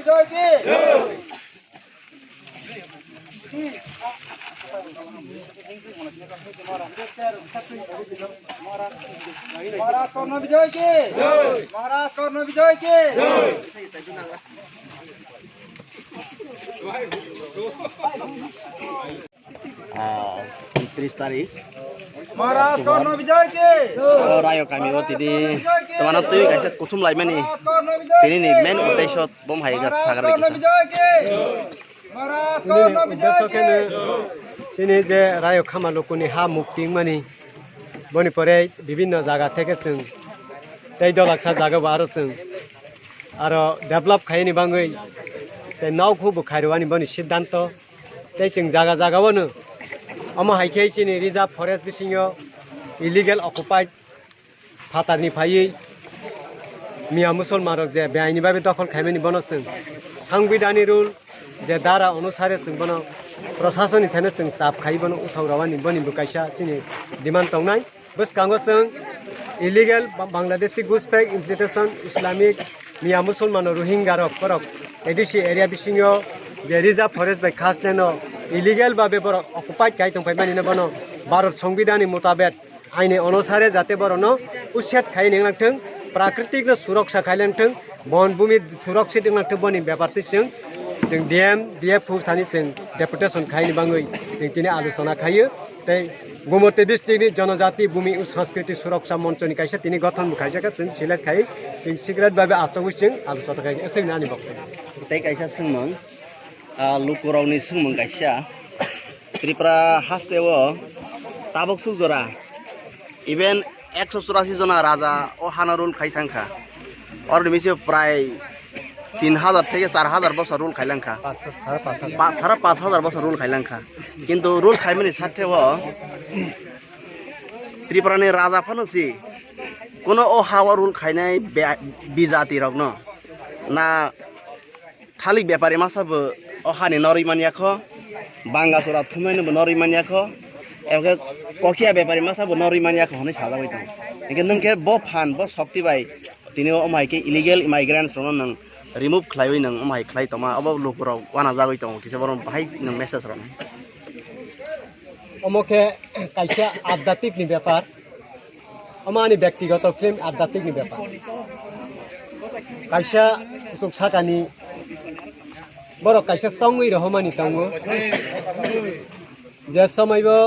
বিজয় কি महाराज कर्ण विजय की महाराज कर्ण विजय की 30 tarik महाराज कर्ण विजय की Rayo kamio tidi teman tuh guys kusum lai mani ini nih main udah shot bom hai gat sagar कर्ण विजय की महाराज कर्ण विजय की sini je rayo khama lokuni ha mukting mani boni pore bibinno jaga theke sing tei dolaksa jaga baro sing aro develop khaini bangoi tei nau khu khairwani boni siddhanto tei sing jaga jaga bono ama haikei sini reserve forest bisingo illegal occupied phatarni phai miya musolman rok je beaini babe dokhol khaimani bono sing সংবিধানী rule যে দ্বারা অনুসারে जों বনো প্রশাসনিক থানে जों সাপ খাই বনো উঠাও রাওয়ানি বনি বুকাইসা চিনি ডিমান্ড তংনাই বসকাঙ্গো जों ইলিগেল বাংলাদেশি ঘুষপেক ইমপ্লিটেশন ইসলামিক মিয়া মুসলমান রোহিঙ্গা রক করক এডিসি এরিয়া বিসিংও যে রিজার্ভ ফরেস্ট বাই খাসলেন ইলিগেল ভাবে বড় অকুপাইড খাই তংপাই মানিনা বনো ভারত সংবিধানী মোতাবেক আইনে অনুসারে যাতে বড় ন উচ্ছেদ খাই নেংলাংথों प्राकृतिक सुरक्षा खायलांथों बनभूमि सुरक्षित नांथों बनि बेपारति जों डीएम डीएफ सानि जों डेपुटेशन खायनि बाङै जों दिनै आलोचना खायो तै गुमति डिस्ट्रिक्टनि जनजाति भूमि संस्कृति सुरक्षा मंचनि कायसा दिनै गठन खायजाका जों सिलेक्ट खायो जों सिक्रेट भाबे आसगै जों आलोचना खायो एसे नानि बक्तव्य tei kaisa sungmung luku rauni sungmung kaisa tripura hasteo tabok sujora even 184 জনা রাজা ও হানারুল খাইথাঙ্কা আর মিছে প্রায় 3000 থেকে 4000 বছর রুল খাইলাঙ্কা 5,500 বছর রুল খাইলাঙ্কা কিন্তু রুল খাইমানি সাথেও ত্রিপুরানি রাজা ফানুসি কোন ও হাওয়া রুল খাইনাই বিজাতি রক না খালি ব্যাপারে মাসাবো ও হানি নরিমানিয়াখো বাঙ্গাসুরা থুমাইনো নরিমানিয়াখো একে ককিয়া ব্যাপারে মাসাবো নরিমানিয়াখো হনে সাজাবাই দं একে নংকে ব ফান ব শক্তি বাই তিনি অমাইকে ইলিগেল ইমাইগ্রেন্টস রন নং রিমুভ খাইওই নং অমাই খাই তমা অব লোকরাव वाना जागै दं किसे बरम बाहाय नों मेसेज रन अमोके कायसा आध्यात्मिकनि ব্যাপার अमानि व्यक्तिगत क्लेम आध्यात्मिकनि ব্যাপার कायसा उसुक साकानि बर कायसा संगै रहमानि दंगो जे समयबो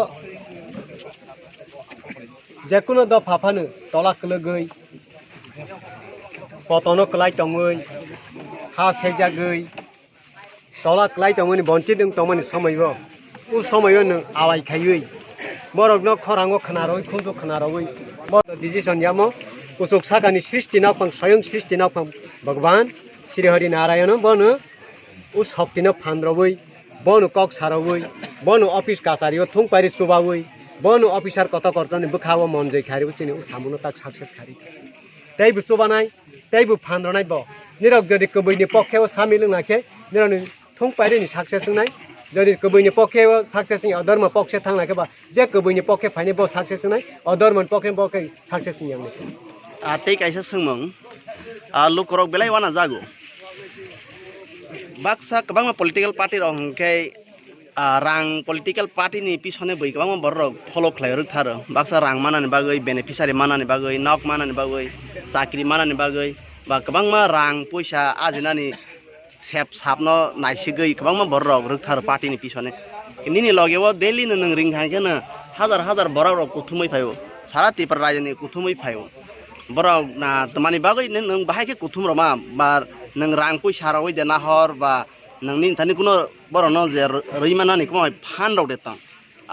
जेकुनो दफा फानो तला कलगै पतनो कलाय दंगै हा सेजागै तला कलाय दंगनि बन्चित दं तमनि समयबो उ समयबो नों आवाय खायै बरगनो खरांगो खनारoi खुंजो खनारoi बर डिजिसन यामो उसुक साकानि सृष्टि नापं स्वयं सृष्टि नापं भगवान श्री हरि नारायण बनो उ शक्तिनो फानद्रबै बनु कक सारवै बनु अफिस काचारियो थुंपारि सुबावै बनु अफिसार कत करतनि बखाव मनजै खारिबो सिनि उ सामुनो ताक सक्सेस खारि तैबु सुबानाय तैबु फानद्रनाय ब निरक जदि कबैनि पक्षेव सामिल नाखे निरनि थुंपारिनि सक्सेस नाय जदि कबैनि पक्षेव सक्सेस नि अधर्म पक्ष थांनाके बा जे कबैनि पक्षे फाइने ब सक्सेस नाय अधर्म पक्षे बके सक्सेस नि यामने tei kaisa sungmung lukurok belai wana jago baksa kabangma political party rok hingke rang political party ni pisone boi kabangma borok follow khlairuk tharo baksa rang manani bagoi beneficiary manani bagoi nok manani bagoi sakri manani bagoi ba kabangma rang poisa ajinani sep sapno naisigoi kabangma borok ruk tharo party ni pisone nini logewo daily nang ring hangkena hazar hazar borok kuthumai phayo sara tipar rajani kuthumai phayo borok na tamani bagoi nang bahai ke kuthum roma ba nang rang poisa rawoi de nahor ba nang nin thani kuno borono je reimanani komai phan rok detang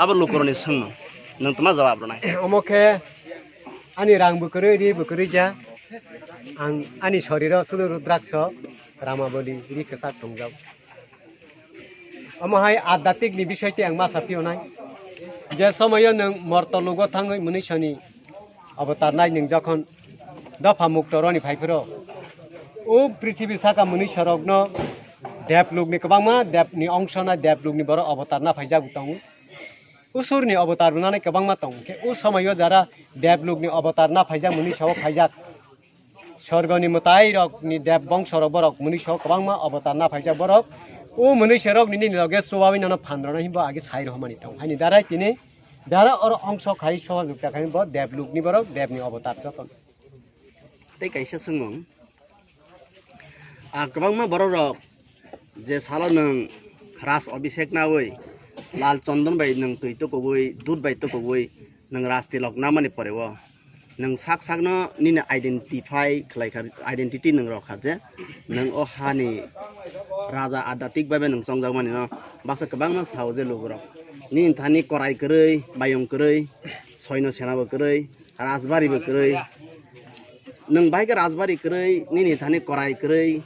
abo lukuroni sungmo nang tuma jawab ronai अमोके आनि रां बुकरै रि बुकरै जा आं आनि शरीर सुलु रुद्राक्ष रामाबली रि कसा थंजाव अमहाय आध्यात्मिकनि बिषयति आं मासा पियोनाय जे समय नों मर्तलुगो थाङै मुनिसनि अवतारनाय नों जखन दफा मुक्त रनि फाइफोरो ओ पृथ्वी साका मुनिसरगनो देवलुगनि गोबांमा देवनि अंशना देवलुगनि बर अवतारना फाइजागु दं उसुरनि अवतार बनानै गोबांमा दं के उ समय जरा देवलुगनि अवतारना फाइजा मुनिसव फाइजाक स्वर्गनि मताई रक नि देव बंश रक बरक मनुष्य गोबांमा अवतार ना फाइजा बरक ओ मनुष्य रक नि लगे सोवाबि न फानद्रना हिबो आगे साइ रहमानि थौ हानि दाराय तिनि दारा और अंश खाइ सहजुगता खाइ ब देवलुकनि बरक देवनि अवतार जतन tei kaisa sungmung kwbangma borok rok je salo nung ras abhishek nawui lal chandon bai nung tui tukugui dud bai tukugui nung ras tilok namani poreo nung sak sak no nini identify khlaikha identity nung rokha je nung o hani raja adatik babe nung songjagmani no basa kwbangma sao je lugrok nini thani korai kwrui bayong kwrui soino senabo kwrui rajbari bo kwrui nung baike rajbari kwrui nini thani korai kwrui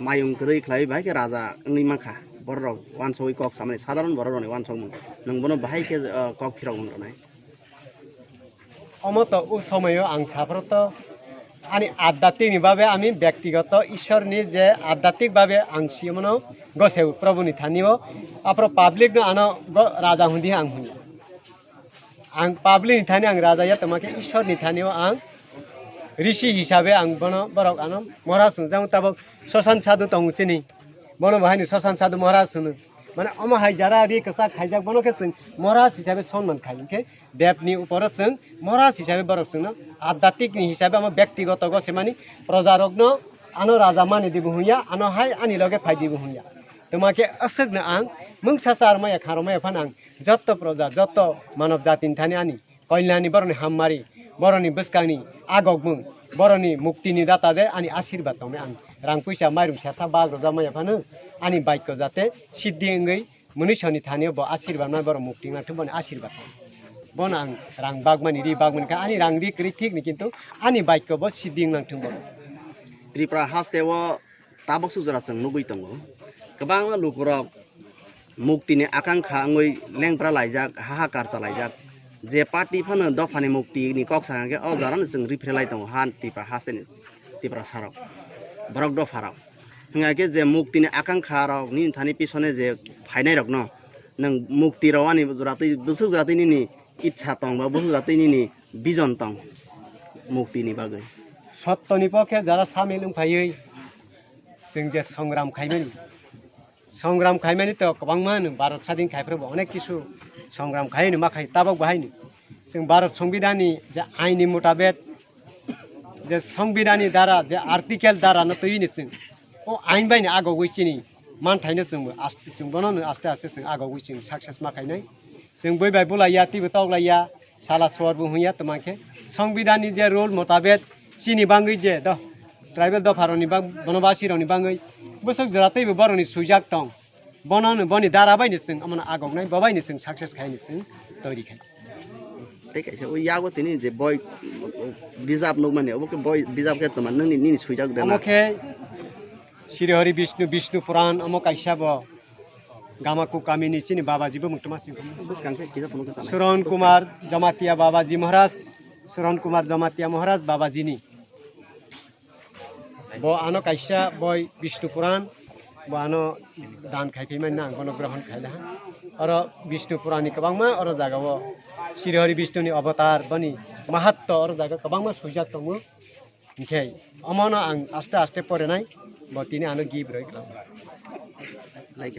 mayung kwrui khlai baike raja ngni makha borok wansoi kok samani sadharon borok ni wansong nung bono baike kok phirok mangronai অমত ও সময় আং সাফরত আনি আধ্যাত্মিকভাবে আমি ব্যক্তিগত ঈশ্বরনি যে আধ্যাত্মিকভাবে আং সিমনো গসে প্রভুনি থানিও আপর public আনো রাজা হুঁদি আং হুঁ আং পাবলিক থানি আং রাজায়া তোমাকে ঈশ্বরনি থানিও আং ঋষি হিসাবে আং বন বরক আনো মহারাজ যাও তাব শ্মশান সাধু তংসিনি বন বাহিনী শ্মশান সাধু মহারাজ শুনো মানে আমার হাই যারা রিকসা খাইজাক বনকে जों মহারাজ হিসাবে সম্মান খাইকে দেবনি উপরে जों মহারাজ হিসাবে বরক जों আধ্যাত্মিকনি হিসাবে আমার ব্যক্তিগত গছে মানে প্রজারগ্ন আনো রাজা মানি দিব হুইয়া আনো হাই আনি লগে ফাই দিব হুইয়া তোমাকে আসগনা আং মুংসাসার মায়া খারমায়া ফান আং যত প্রজা যত মানব জাতিন থানি আনি কল্যাণী বরনি হামমারি বরনি বসকানি আগগমুং বরনি মুক্তিনি দাতা দে আনি আশীর্বাদ তমে আং রাং পয়সা মাইরুম সেসা বাগ্র জামাया फानो आनी बाइक जाते सिद्धि अंगै मनुष्यनि थानियो ब आशीर्वाद मा बर मुक्ति मा थुबन आशीर्वाद बन आं रां बागमानि रि बागमानि का आनी रां रि क्रि ठीक नि किन्तु आनी बाइक ब सिद्धि नां थुब त्रिपुरा हास्तेwo tabok sujara जों नुबै दंगो गोबां लुकुरक मुक्तिनि आकांक्षा अंगै लेंग्रा लाइजाक हाहाकार चालाइजाक जे पार्टी फानो दफानि मुक्तिनि कक सांगे अ जारान जों रिफ्रेलाइ दं हान Tripura हास्तेनि Tripura सारक borok do farok hingake je muktini akanksha rok ni thani pisone je phainai rok no nang mukti rawani jurati busuk jurati ni ichha tong ba busuk jurati ni bijon tong muktini bagai সত্যনি পক্ষে যারা সামিল ফাইयै जों যে সংগ্রাম খাইমানি তো गोबांमान भारत स्वाधीन खाइफ्राबो अनेक किसु संग्राम खाइनो माखाय ताबक बाहायनो जों भारत संविधाननि जे आइननि मुताबिक जे संविधाननि द्वारा जे आर्टिकल द्वारा न तैनि जों ओ आइन बायनो आगौगैसिनि मान थाइनो जोंबो आस्ते जों बनानो आस्ते आस्ते जों आगौगैसिं सक्सेस माखायनाय जों बैबाय बुलाया तिबो तगलाया साला सरबो हुया तमाखे संविधाननि जे रुल मुताबिक सिनि बांगै जे द ट्राइबल द फारनि बा बनबासी रनि बांगै बोसक जरातैबो बरनि सुजाक दं बनानो बनि दारा बायनो जों अमन आगौनाय बबायनो जों सक्सेस खायनो जों तैरि खाय tei kaisa o yago tini je boy bijab nog mane obo ke boy bijab ke tama nang ni suijak de amokhe Sri Vishnu Puran amo kaisa bo gamaku kamini chini babaji bo muktuma sing buskang ke kisa pono ka Suran Kumar Jamatia babaji Maharaj Suran Kumar Jamatia Maharaj babaji ni bo ano kaisa boy Vishnu Puran bo ano dan khaifai man nang bono grohon khaila aro Vishnu Purani kabangma aro jagao Sri Vishnu अवतार बनी महत्व और जगह कबांग में सुजात तंगु निखे अमनो आं आस्ते आस्ते परे नाय बतिनि आनो गिब रय like